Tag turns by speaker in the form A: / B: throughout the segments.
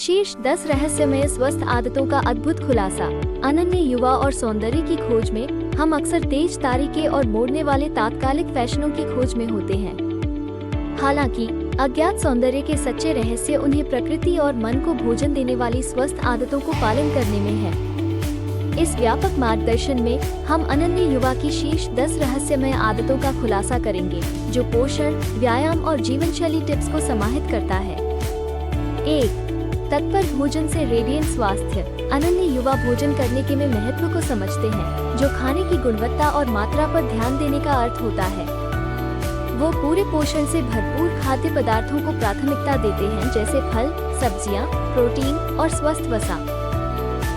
A: शीर्ष 10 रहस्यमय स्वस्थ आदतों का अद्भुत खुलासा। अनन्य युवा और सौंदर्य की खोज में हम अक्सर तेज तारीखे और मोड़ने वाले तात्कालिक फैशनों की खोज में होते हैं। हालांकि अज्ञात सौंदर्य के सच्चे रहस्य उन्हें प्रकृति और मन को भोजन देने वाली स्वस्थ आदतों को पालन करने में है। इस व्यापक मार्गदर्शन में हम अनन्य युवा की शीर्ष 10 रहस्यमय आदतों का खुलासा करेंगे, जो पोषण, व्यायाम और जीवनशैली टिप्स को समाहित करता है। 1. तत्पर भोजन से रेडिएंट स्वास्थ्य। अनन्य युवा भोजन करने के में महत्व को समझते हैं, जो खाने की गुणवत्ता और मात्रा पर ध्यान देने का अर्थ होता है। वो पूरे पोषण से भरपूर खाद्य पदार्थों को प्राथमिकता देते हैं, जैसे फल, सब्जियां, प्रोटीन और स्वस्थ वसा।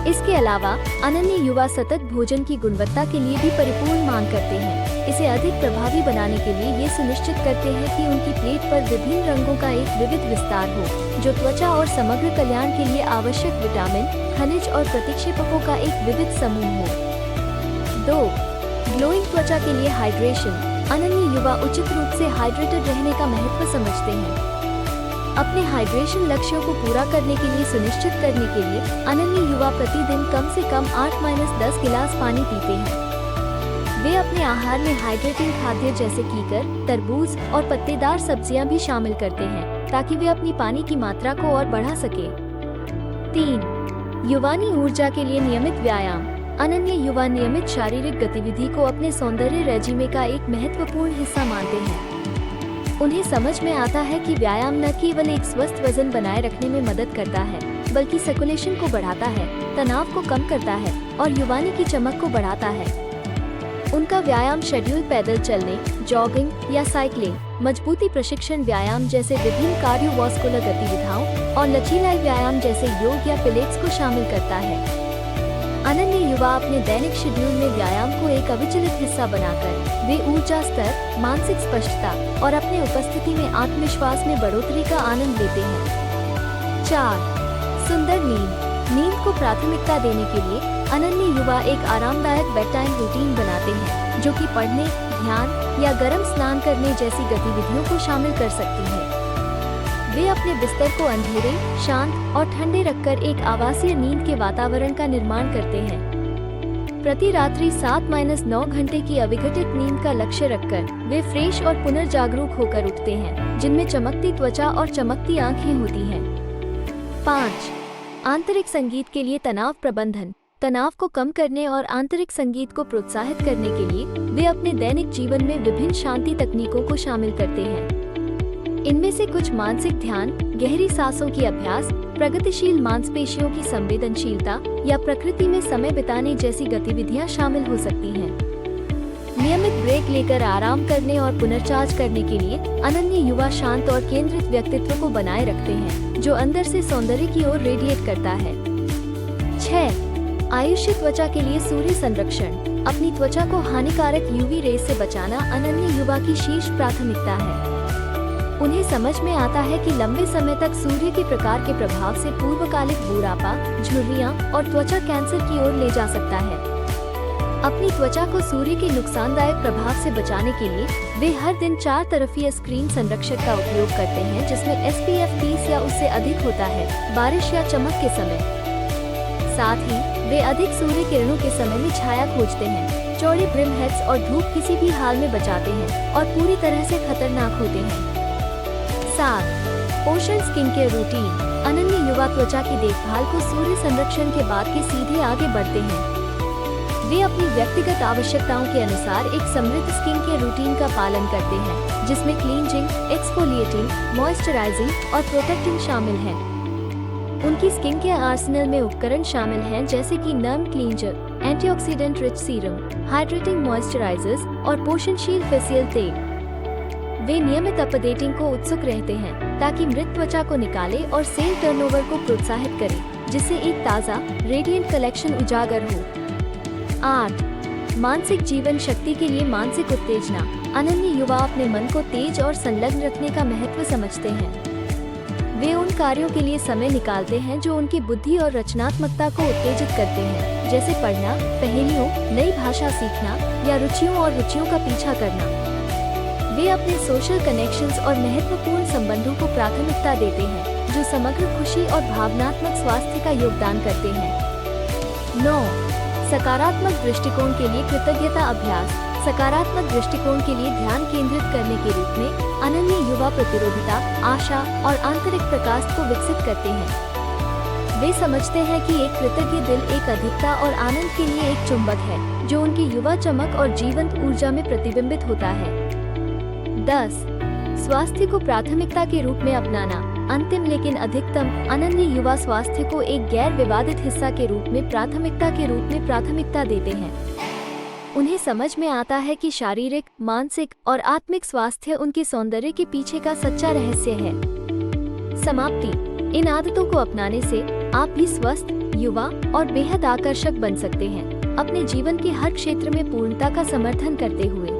A: इसके अलावा अनन्य युवा सतत भोजन की गुणवत्ता के लिए भी परिपूर्ण मांग करते हैं। इसे अधिक प्रभावी बनाने के लिए ये सुनिश्चित करते हैं कि उनकी प्लेट पर विभिन्न रंगों का एक विविध विस्तार हो, जो त्वचा और समग्र कल्याण के लिए आवश्यक विटामिन, खनिज और प्रतिक्षेपकों का एक विविध समूह हो। 2. ग्लोइंग त्वचा के लिए हाइड्रेशन। अनन्य युवा उचित रूप से हाइड्रेटेड रहने का महत्व समझते हैं। अपने हाइड्रेशन लक्ष्यों को पूरा करने के लिए सुनिश्चित करने के लिए अनन्य युवा प्रतिदिन कम से कम 8-10 गिलास पानी पीते हैं। वे अपने आहार में हाइड्रेटिंग खाद्य जैसे कीकर, तरबूज और पत्तेदार सब्जियां भी शामिल करते हैं, ताकि वे अपनी पानी की मात्रा को और बढ़ा सके। 3. युवानी ऊर्जा के लिए नियमित व्यायाम। अनन्य युवा नियमित शारीरिक गतिविधि को अपने सौंदर्य रेजिमे का एक महत्वपूर्ण हिस्सा मानते हैं। उन्हें समझ में आता है कि व्यायाम न केवल एक स्वस्थ वजन बनाए रखने में मदद करता है, बल्कि सर्कुलेशन को बढ़ाता है, तनाव को कम करता है और युवानी की चमक को बढ़ाता है। उनका व्यायाम शेड्यूल पैदल चलने, जॉगिंग या साइकिलिंग, मजबूती प्रशिक्षण व्यायाम जैसे विभिन्न कार्डियोवास्कुलर गतिविधियों और लचीला व्यायाम जैसे योग या पिलेट्स को शामिल करता है। अनन्य युवा अपने दैनिक शेड्यूल में व्यायाम को एक अविचलित हिस्सा बनाकर वे ऊर्जा स्तर, मानसिक स्पष्टता और अपने उपस्थिति में आत्मविश्वास में बढ़ोतरी का आनंद लेते हैं। 4. सुंदर नींद। नींद को प्राथमिकता देने के लिए अनन्य युवा एक आरामदायक बेड टाइम रूटीन बनाते हैं, जो कि पढ़ने, ध्यान या गर्म स्नान करने जैसी गतिविधियों को शामिल कर सकती है। वे अपने बिस्तर को अंधेरे, शांत और ठंडे रखकर एक आवासीय नींद के वातावरण का निर्माण करते हैं। प्रति रात्रि 7-9 घंटे की अविघटित नींद का लक्ष्य रखकर वे फ्रेश और पुनर्जागरूक होकर उठते हैं, जिनमें चमकती त्वचा और चमकती आंखें होती हैं। 5. आंतरिक संगीत के लिए तनाव प्रबंधन। तनाव को कम करने और आंतरिक संगीत को प्रोत्साहित करने के लिए वे अपने दैनिक जीवन में विभिन्न शांति तकनीकों को शामिल करते हैं। इनमें से कुछ मानसिक ध्यान, गहरी सांसों की अभ्यास, प्रगतिशील मांसपेशियों की संवेदनशीलता या प्रकृति में समय बिताने जैसी गतिविधियां शामिल हो सकती हैं। नियमित ब्रेक लेकर आराम करने और पुनर्चार्ज करने के लिए अनन्य युवा शांत और केंद्रित व्यक्तित्व को बनाए रखते हैं, जो अंदर से सौंदर्य की ओर रेडिएट करता है। 6. आयुष्य त्वचा के लिए सूर्य संरक्षण। अपनी त्वचा को हानिकारक यूवी रेज से बचाना अनन्य युवा की शीर्ष प्राथमिकता है। उन्हें समझ में आता है कि लंबे समय तक सूर्य के प्रकार के प्रभाव से पूर्वकालिक बुढ़ापा, झुर्रियां और त्वचा कैंसर की ओर ले जा सकता है। अपनी त्वचा को सूर्य के नुकसानदायक प्रभाव से बचाने के लिए वे हर दिन 4 तरफीय स्क्रीन संरक्षक का उपयोग करते हैं, जिसमें SPF 30 या उससे अधिक होता है, बारिश या चमक के समय। साथ ही वे अधिक सूर्य किरणों के समय में छाया खोजते हैं, चौड़े ब्रिम हेड्स और धूप किसी भी हाल में बचाते हैं और पूरी तरह से खतरनाक होते हैं। 7. पोषण स्किन केयर रूटीन। अनन्य युवा त्वचा की देखभाल को सूर्य संरक्षण के बाद के सीधे आगे बढ़ते हैं। वे अपनी व्यक्तिगत आवश्यकताओं के अनुसार एक समृद्ध स्किन केयर रूटीन का पालन करते हैं, जिसमें क्लींजिंग, एक्सफोलिएटिंग, मॉइस्चराइजिंग और प्रोटेक्टिंग शामिल हैं। उनकी स्किन केयर आर्सेनल में उपकरण शामिल हैं, जैसे कि नर्म cleanser, antioxidant rich serum, hydrating moisturisers और पोषणशील फेशियल तेल। वे नियमित अपडेटिंग को उत्सुक रहते हैं, ताकि मृत त्वचा को निकाले और सेल टर्नओवर को प्रोत्साहित करें, जिससे एक ताज़ा, रेडिएंट कलेक्शन उजागर हो। 8. मानसिक जीवन शक्ति के लिए मानसिक उत्तेजना। अनन्य युवा अपने मन को तेज और संलग्न रखने का महत्व समझते हैं। वे उन कार्यों के लिए समय निकालते हैं जो उनकी बुद्धि और रचनात्मकता को उत्तेजित करते हैं, जैसे पढ़ना, पहेलियों, नई भाषा सीखना या रुचियों का पीछा करना। वे अपने सोशल कनेक्शंस और महत्वपूर्ण संबंधों को प्राथमिकता देते हैं, जो समग्र खुशी और भावनात्मक स्वास्थ्य का योगदान करते हैं। 9. सकारात्मक दृष्टिकोण के लिए कृतज्ञता अभ्यास। सकारात्मक दृष्टिकोण के लिए ध्यान केंद्रित करने के रूप में अनन्य युवा प्रतिरोधता, आशा और आंतरिक प्रकाश को विकसित करते हैं। वे समझते हैं कि एक कृतज्ञ दिल एक अधिकता और आनंद के लिए एक चुंबक है, जो उनकी युवा चमक और जीवंत ऊर्जा में प्रतिबिंबित होता है। 10. स्वास्थ्य को प्राथमिकता के रूप में अपनाना। अंतिम लेकिन अधिकतम, अनन्य युवा स्वास्थ्य को एक गैर विवादित हिस्सा के रूप में प्राथमिकता देते हैं। उन्हें समझ में आता है कि शारीरिक, मानसिक और आत्मिक स्वास्थ्य उनके सौंदर्य के पीछे का सच्चा रहस्य है। समाप्ति। इन आदतों को अपनाने से आप भी स्वस्थ, युवा और बेहद आकर्षक बन सकते हैं, अपने जीवन के हर क्षेत्र में पूर्णता का समर्थन करते हुए।